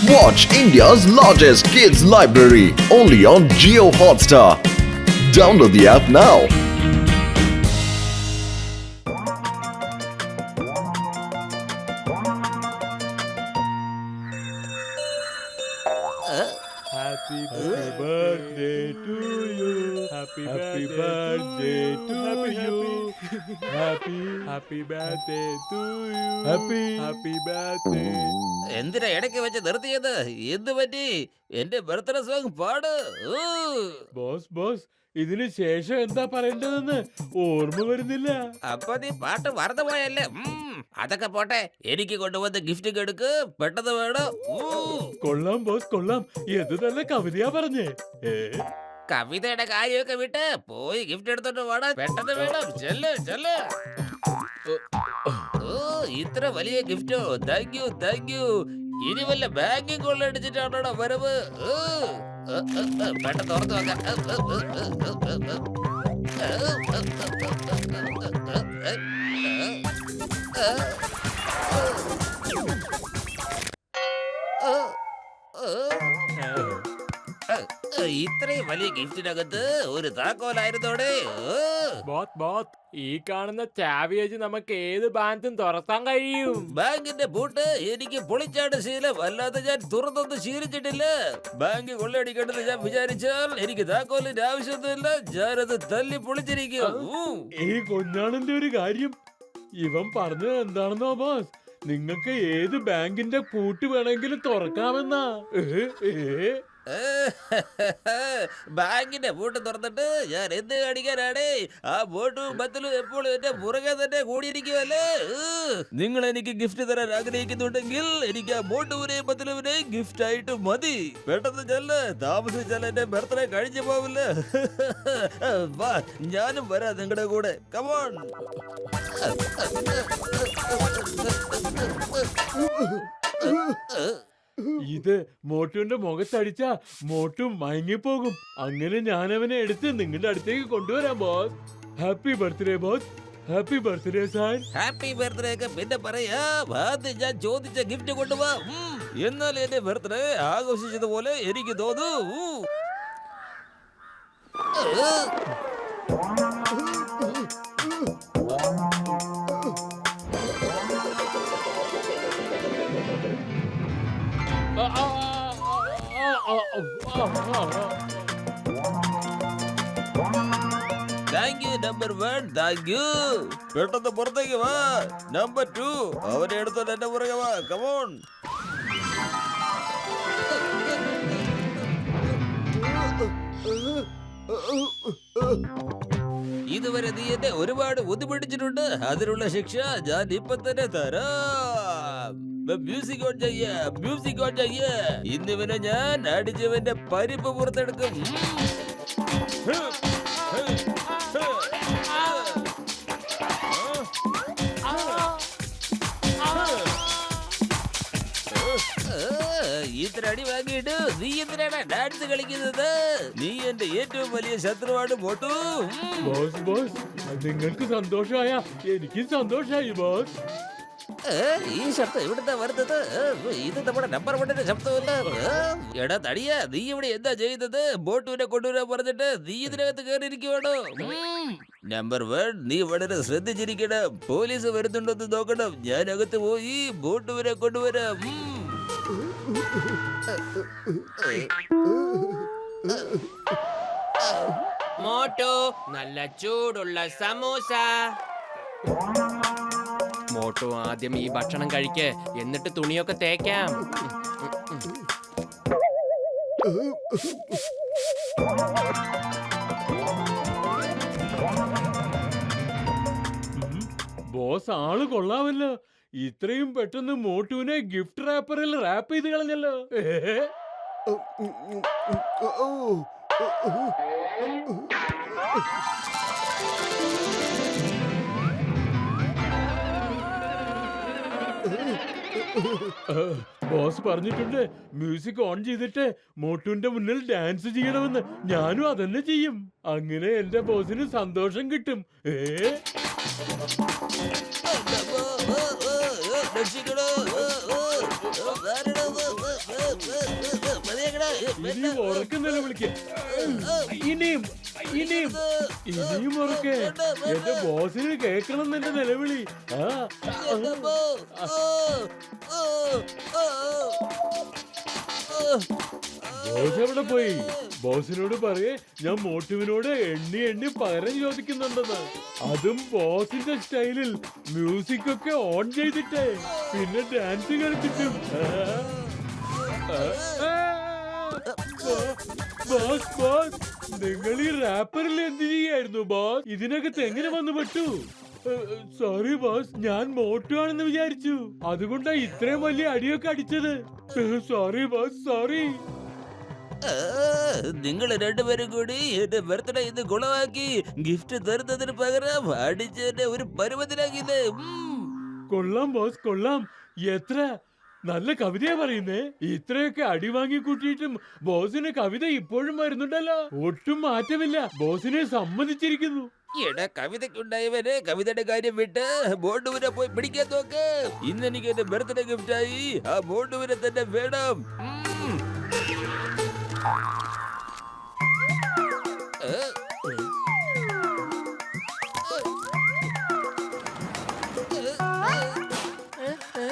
Watch India's largest kids library only on Jio Hotstar. Download the app now. Happy birthday to you. Happy birthday to you. Happy birthday to you. Happy birthday. എന്തിനാ ഇടയ്ക്ക് വെച്ച് നിർത്തിയത്? എന്ത് പറ്റി? എന്റെ birthday song പാട്. Boss ഇതിന് ശേഷം എന്താ പറയേണ്ടതെന്ന് ഓർമ്മ വരുന്നില്ല. അപ്പൊ നീ പാട്ട് മറന്നുപോയല്ലേ? അതൊക്കെ പോട്ടെ, എനിക്ക് കൊണ്ടുവന്ന ഗിഫ്റ്റ് എടുക്ക്, പെട്ടെന്ന് വേണം. കൊള്ളാം ബോസ് കൊള്ളാം. എന്ത് നല്ല കവിതയാ പറഞ്ഞേ. കവിതയുടെ കാര്യമൊക്കെ വിട്ട് പോയി ഗിഫ്റ്റ് എടുത്തോണ്ട് വേണം, പെട്ടെന്ന് വേണം. ചെല്ല് ചെല്ല്. ഇത്ര വലിയ ഗിഫ്റ്റോ? Thank you. ഇനി വല്ല ബാങ്കിൽ കൊള്ളടിച്ചിട്ടാണോ വരവ്? പെട്ടെന്ന് തുറന്നു നോക്കാം. ഇത്രയും വലിയ ഗിഫ്റ്റിനകത്ത് ഒരു താക്കോലായിരുന്നോടെ. ബോസ് ഈ കാണുന്ന ചാവി വെച്ച് നമുക്ക് ഏത് ബാങ്കും തുറക്കാൻ കഴിയും. ബാങ്കിന്റെ പൂട്ട് എനിക്ക് പൊളിച്ചാണ് ശീലം, അല്ലാതെ ഞാൻ തുറന്നൊന്നും ശീലിച്ചിട്ടില്ല. ബാങ്ക് കൊള്ളയടിക്കേണ്ടത് ഞാൻ വിചാരിച്ചാൽ എനിക്ക് താക്കോലിന്റെ ആവശ്യമൊന്നുമില്ല, ഞാനത് തല്ലി പൊളിച്ചിരിക്കും. ഈ കുഞ്ഞാണിന്റെ ഒരു കാര്യം, ഇവൻ പറഞ്ഞത് എന്താണെന്നോ ബോസ്, നിങ്ങൾക്ക് ഏത് ബാങ്കിന്റെ പൂട്ട് വേണമെങ്കിലും തുറക്കാമെന്നാ. ബാങ്കിന്റെ പൂട്ട് തുറന്നിട്ട് ഞാൻ എന്ത് കാണിക്കാനാണ്? ആ ബോട്ടും ബത്തിലും എപ്പോഴും എന്റെ പുറകെ തന്നെ കൂടിയിരിക്കുമല്ലേ. നിങ്ങൾ എനിക്ക് ഗിഫ്റ്റ് തരാൻ ആഗ്രഹിക്കുന്നുണ്ടെങ്കിൽ എനിക്ക് ആ ബോട്ടുവിനെയും ബത്തിലുവിനെയും ഗിഫ്റ്റ് ആയിട്ട് മതി. പെട്ടെന്ന് ചെല്ല്, താമസിച്ചാൽ എന്റെ ബർത്ത്ഡേ കഴിഞ്ഞു പോവില്ല. വാ, ഞാനും വരാം നിങ്ങളുടെ കൂടെ. കമോൺ. ഇത് മോട്ടുവിന്റെ മുഖത്തടിച്ച മോട്ടും മയങ്ങിപ്പോകും. അങ്ങനെ ഞാൻ അവനെ എടുത്ത് നിങ്ങളുടെ അടുത്തേക്ക് കൊണ്ടുവരാം boss. Happy birthday boss. Happy birthday San. Happy birthday ഒക്കെ പിന്നെ പറയാ. ആദ്യം ഞാൻ ചോദിച്ച ഗിഫ്റ്റ് കൊണ്ടുപോവാ. എന്നാൽ എന്റെ ബർത്ത്ഡേ ആഘോഷിച്ചതുപോലെ എനിക്ക് തോന്നുന്നു. Thank you number 1. Thank you. പെട്ടെന്ന് പുറത്തേക്ക് വാ. നമ്പർ 2 അവനെ എടുത്തോണ്ട് എന്റെ പുറകെ വാ. കമോൺ. ഇതുവരെ നീ എന്നെ ഒരുപാട് ബുദ്ധിമുട്ടിച്ചിട്ടുണ്ട്. അതിനുള്ള ശിക്ഷ ഞാൻ ഇപ്പൊ തന്നെ തരാം. മ്യൂസിക് ഓൺ ചെയ്യ. ഇന്നിവനെ ഞാൻ അടിച്ചവന്റെ പരിപ്പ് പുറത്തെടുക്കും. ഇത്ര അടി വാങ്ങിയിട്ട് നീ എന്തിനാണ് ഡാൻസ് കളിക്കുന്നത്? നീ എന്റെ ഏറ്റവും വലിയ ശത്രുവാണ് ബോട്ടു. ബോസ് നിങ്ങൾക്ക് സന്തോഷമായ എനിക്കും സന്തോഷമായി ബോസ്. ഈ ശബ്ദം ഇവിടുത്തെ വരുന്നത്? ഇത് നമ്മുടെ നമ്പർ 1ന്റെ ശബ്ദമല്ല. എടാ തടിയ, നീ ഇവിടെ എന്താ ചെയ്യുന്നത്? ബോട്ടുവിനെ കൊണ്ടുവരാൻ പറഞ്ഞിട്ട് നീ ഇതിനകത്ത് കയറിയിരിക്കുവാണോ? നമ്പർ 1, നീ വളരെ ശ്രദ്ധിച്ചിരിക്കണം. പോലീസ് വരുന്നുണ്ടോന്ന് നോക്കണം. ഞാൻ അകത്ത് പോയി ബോട്ടുവിനെ കൊണ്ടുവരാം. മോട്ടോ, നല്ല ചൂടുള്ള സമൂസ. മോട്ടോ, ആദ്യം ഈ ഭക്ഷണം കഴിക്ക്, എന്നിട്ട് തുണിയൊക്കെ തേക്കാം. ബോസ് ആള് കൊള്ളാമല്ലോ. ഇത്രയും പെട്ടെന്ന് മോട്ടുവിനെ ഗിഫ്റ്റ് റാപ്പറിൽ റാപ്പ് ചെയ്ത് കളഞ്ഞല്ലോ. ബോസ് പറഞ്ഞിട്ടുണ്ട് മ്യൂസിക് ഓൺ ചെയ്തിട്ട് മോട്ടുവിന്റെ മുന്നിൽ ഡാൻസ് ചെയ്യണമെന്ന്. ഞാനും അതന്നെ ചെയ്യും. അങ്ങനെ എന്റെ ബോസിന് സന്തോഷം കിട്ടും. രക്ഷിക്കണോ? ഇനിയും ഉറക്കം നിലവിളിക്ക. ഇനിയും ഇനിയും ഇനിയും ഉറക്കെ. എന്റെ ബോസിന് കേൾക്കണം എന്റെ നിലവിളി. ബോസ് എവിടെ പോയി? ബോസിനോട് പറയേ ഞാൻ മോട്ടുവിനോട് എണ്ണി എണ്ണി പകരം ചോദിക്കുന്നുണ്ടെന്ന്. അതും ബോസിന്റെ സ്റ്റൈലിൽ മ്യൂസിക് ഒക്കെ ഓൺ ചെയ്തിട്ടേ, പിന്നെ ഡാൻസ് കളിച്ചിട്ടും. ബോസ് ബോസ്, നിങ്ങൾ ഈ റാപ്പറിൽ എന്ത് ചെയ്യായിരുന്നു ബോസ്? ഇതിനകത്ത് എങ്ങനെ വന്നു പെട്ടു? സോറി ബോസ്, ഞാൻ മോട്ടു ആണെന്ന് വിചാരിച്ചു. അതുകൊണ്ടാ ഇത്രയും വലിയ അടിയൊക്കെ അടിച്ചത്. Sorry boss, sorry. നിങ്ങൾ രണ്ടുപേരും കൂടി എന്റെ ബർത്ത്ഡേ ഇന്ന് കുളമാക്കി ഗിഫ്റ്റ് തരുന്നതിന് പകരം അടിച്ചെന്നെ ഒരു പരുവത്തിലാക്കിയില്ലേ. കൊള്ളാം ബോസ്, കൊള്ളാം. എത്ര നല്ല കവിതയാ പറയുന്നേ. ഇത്രയൊക്കെ അടി വാങ്ങി കൂട്ടിയിട്ടും ബോസിന് കവിത ഇപ്പോഴും വരുന്നുണ്ടല്ലോ. ഒട്ടും മാറ്റമില്ല. ബോസിനെ സമ്മതിച്ചിരിക്കുന്നു. എടാ, കവിതയ്ക്കുണ്ടായവനെ കവിതയുടെ കാര്യം വിട്ട് ബോണ്ടുവിനെ പോയി പിടിക്കാൻ നോക്ക്. ഇന്ന് എനിക്ക് എന്റെ ബർത്ത്ഡേ ഗിഫ്റ്റായി ആ ബോണ്ടുവിനെ തന്നെ വേണം.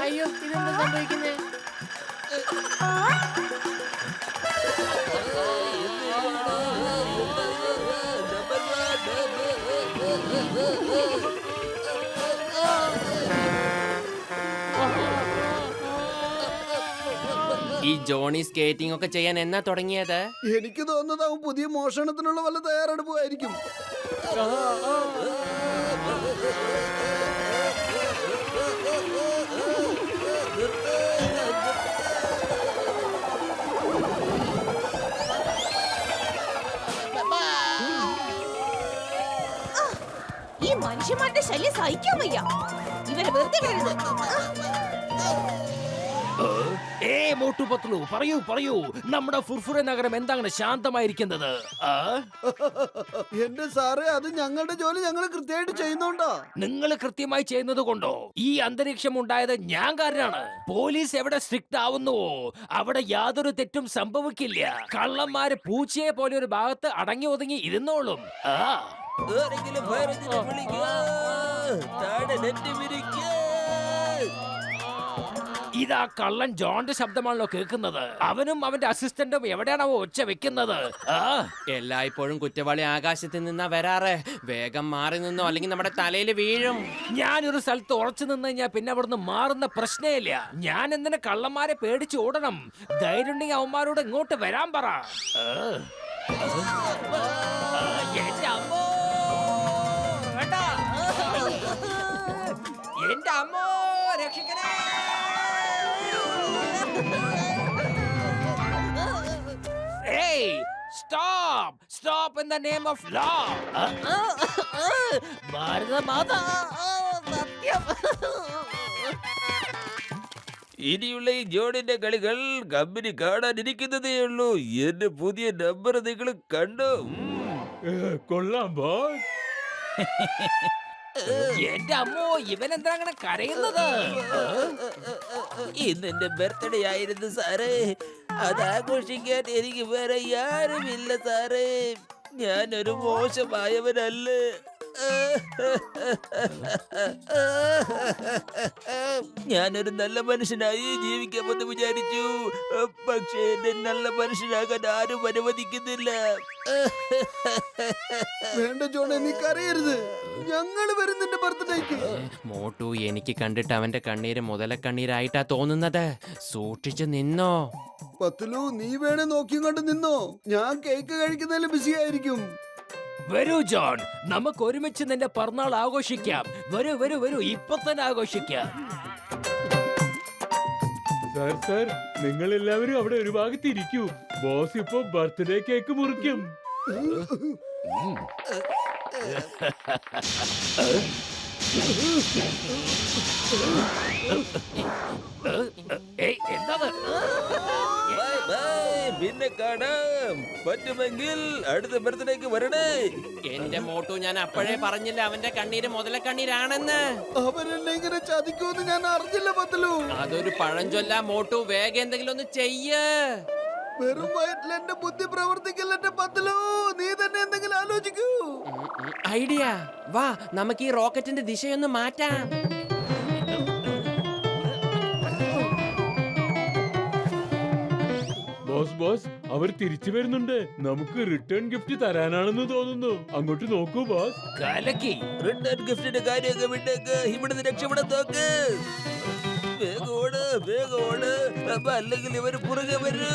അയ്യോ, ഇതെന്താ സംഭവിക്കുന്നേ? ഈ ജോണി സ്കേറ്റിംഗ് ഒക്കെ ചെയ്യാൻ എന്നാ തുടങ്ങിയത്? എനിക്ക് തോന്നുന്നത് അവൻ പുതിയ മോഷണത്തിനുള്ള വല്ല തയ്യാറെടുപ്പായിരിക്കും. ഈ മനുഷ്യന്മാരുടെ ശല്യം സഹിക്കാൻ വയ്യ. ഇവരെ വെറുതെ വിടരുത്. മോട്ടു പത്ലു, പറയൂ പറയൂ, നമ്മുടെ ഫുർഫുര നഗരം എന്താണ് ശാന്തമായിരിക്കുന്നത്? എന്റെ സാറേ, അത് ഞങ്ങളുടെ ജോലി ഞങ്ങൾ കൃത്യമായിട്ട് ചെയ്യുന്നോണ്ടാ. നിങ്ങൾ കൃത്യമായി ചെയ്യുന്നത് കൊണ്ടോ ഈ അന്തരീക്ഷം ഉണ്ടായത് ഞാൻ കാരനാണ്. പോലീസ് എവിടെ സ്ട്രിക്റ്റ് ആവുന്നുവോ അവിടെ യാതൊരു തെറ്റും സംഭവിക്കില്ല. കള്ളന്മാര് പൂച്ചയെ പോലെ ഒരു ഭാഗത്ത് അടങ്ങി ഒതുങ്ങി ഇരുന്നോളും. ആരെങ്കിലും ഭയത്തിന് വിളിക്കുക, താഴെ നെറ്റ് വിരിക്കുക. ഇതാ കള്ളൻ ജോണിന്റെ ശബ്ദമാണല്ലോ കേൾക്കുന്നത്. അവനും അവന്റെ അസിസ്റ്റന്റും എവിടെയാണോ ഒച്ച വെക്കുന്നത്? എല്ലായ്പ്പോഴും കുറ്റവാളി ആകാശത്ത് നിന്നാ വരാറ്. വേഗം മാറി നിന്നോ, അല്ലെങ്കിൽ നമ്മുടെ തലയിൽ വീഴും. ഞാനൊരു സ്ഥലത്ത് ഉറച്ചു നിന്ന് കഴിഞ്ഞാൽ പിന്നെ അവിടുന്ന് മാറുന്ന പ്രശ്നമില്ല. ഞാൻ എന്തിനാ കള്ളന്മാരെ പേടിച്ച് ഓടണം? ധൈര്യമുണ്ടെങ്കിൽ അവന്മാരോട് ഇങ്ങോട്ട് വരാൻ പറ. എന്റെ അമ്മോ, വേണ്ട. എന്റെ അമ്മോ, രക്ഷിക്കണേ. Hey, stop! Stop in the name of law! Bharat Mata സത്യം. ഇനിയുള്ള ഈ ജോണിന്റെ കളികൾ കമ്പനി കാണാനിരിക്കുന്നതേ ഉള്ളൂ. എന്റെ പുതിയ നമ്പർ നിങ്ങൾ കണ്ടോ? കൊള്ളാം ബോസ്. എന്റെ അമ്മോ, ഇവൻ എന്താ അങ്ങനെ കരയുന്നത്? ഇന്ന് എന്റെ ബർത്ത്ഡേ ആയിരുന്നു സാറേ. അത് ആഘോഷിക്കാൻ എനിക്ക് വേറെ ആരുമില്ല സാറേ. ഞാനൊരു മോശമായവനല്ല. ഞാനൊരു നല്ല മനുഷ്യനായി ജീവിക്കാമെന്ന് വിചാരിച്ചു. പക്ഷേ എന്നെ നല്ല മനുഷ്യനാകാൻ ആരും അനുവദിക്കുന്നില്ല. വേണ്ട ജോണെ, നീ കരയരുത്. ഞങ്ങള് വരും നിന്റെ ബർത്ത്ഡേക്ക്. മോട്ടു, എനിക്ക് കണ്ടിട്ട് അവന്റെ കണ്ണീര് മുതലക്കണ്ണീരായിട്ടാ തോന്നുന്നത്. സൂക്ഷിച്ചു നിന്നോ. പത്ലു, നീ വേണേ നോക്കിയും കണ്ട് നിന്നോ. ഞാൻ കേക്ക് കഴിക്കുന്നതിൽ ബിസി ആയിരിക്കും. വരൂ ജോൺ, നമുക്ക് ഒരുമിച്ച് നിന്റെ പിറന്നാൾ ആഘോഷിക്കാം. വരൂ വരൂ വരൂ, ഇപ്പൊ തന്നെ ആഘോഷിക്കാം. സാർ സാർ, നിങ്ങൾ എല്ലാവരും അവിടെ ഒരു ഭാഗത്ത് ഇരിക്കൂ. ബോസ് ഇപ്പൊ ബർത്ത്ഡേ കേക്ക് മുറിക്കും. ഏയ്, എന്താ ബൈ ബൈ പിന്നെ കാണാം. പറ്റുമെങ്കിൽ അടുത്ത ബർത്ത്ഡേക്ക് വരണേ. എന്റെ മോട്ടു, ഞാൻ അപ്പോഴേ പറഞ്ഞില്ല അവന്റെ കണ്ണീര് മുതല കണ്ണീരാണെന്ന്. അവരെന്നെ ഇങ്ങനെ ചതിക്കുമെന്ന് ഞാൻ അറിഞ്ഞില്ല പത്തലു. അതൊരു പഴഞ്ചൊല്ല മോട്ടു. വേഗം എന്തെങ്കിലും ഒന്ന് ചെയ്യ്. വെറും വയറ്റിൽ എന്റെ ബുദ്ധി പ്രവർത്തിക്കില്ല എന്റെ പത്തലു. നീ തന്നെ എന്തെങ്കിലും ആലോചിക്കൂ. ഐഡിയ. വാ, നമുക്ക് ഈ റോക്കറ്റിന്റെ ദിശയൊന്ന് മാറ്റാം. ബോസ് അവർ തിരിച്ചു വരുന്നുണ്ട്. നമുക്ക് റിട്ടേൺ ഗിഫ്റ്റ് തരാനാണെന്ന് തോന്നുന്നു. അങ്ങോട്ട് നോക്കൂ ബോസ്. കലക്കി. റിട്ടേൺ ഗിഫ്റ്റിന്റെ കാര്യമൊക്കെ വിട്ടേക്ക്. ഇവിടുന്ന് രക്ഷപ്പെടാൻ നോക്ക്. വേഗം ഓട്, വേഗം ഓട്. അപ്പൊ അല്ലെങ്കിൽ ഇവര് പുറകെ വരൂ.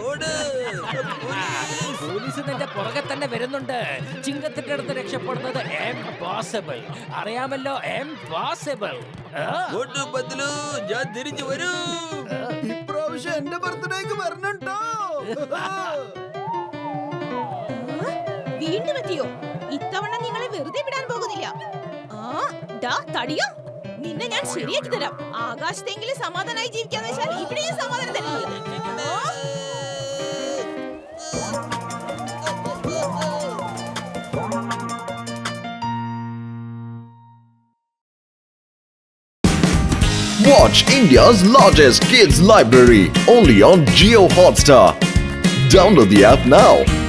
ഓട്. പോലീസ് നിന്റെ പുറകെ തന്നെ വരുന്നുണ്ട്. ചിങ്കത്തിന്റെ അടുത്ത് രക്ഷപ്പെടുന്നത് ഇംപോസിബിൾ. അറിയാമല്ലോ, ഇംപോസിബിൾ. ഓട്ടു പത്തലു, ഞാൻ തിരിച്ചു വരൂ. ഇപ്രാവശ്യം എന്റെ ബർത്ത്ഡേക്ക് വരണം ട്ടോ. വീണ്ടും എത്തിയോ? ഇത്തവണ നിങ്ങളെ വെറുതെ വിടാൻ പോകുന്നില്ല. തടിയോ, നിന്നെ ഞാൻ ശരിയാക്കി തരാം. ആകാശത്തെങ്കിലും സമാധാനമായി ജീവിക്കാന്ന് വെച്ചാൽ ഇവിടെയും സമാധാനം തന്നെ. Watch India's largest kids library only on Jio Hotstar. Download the app now.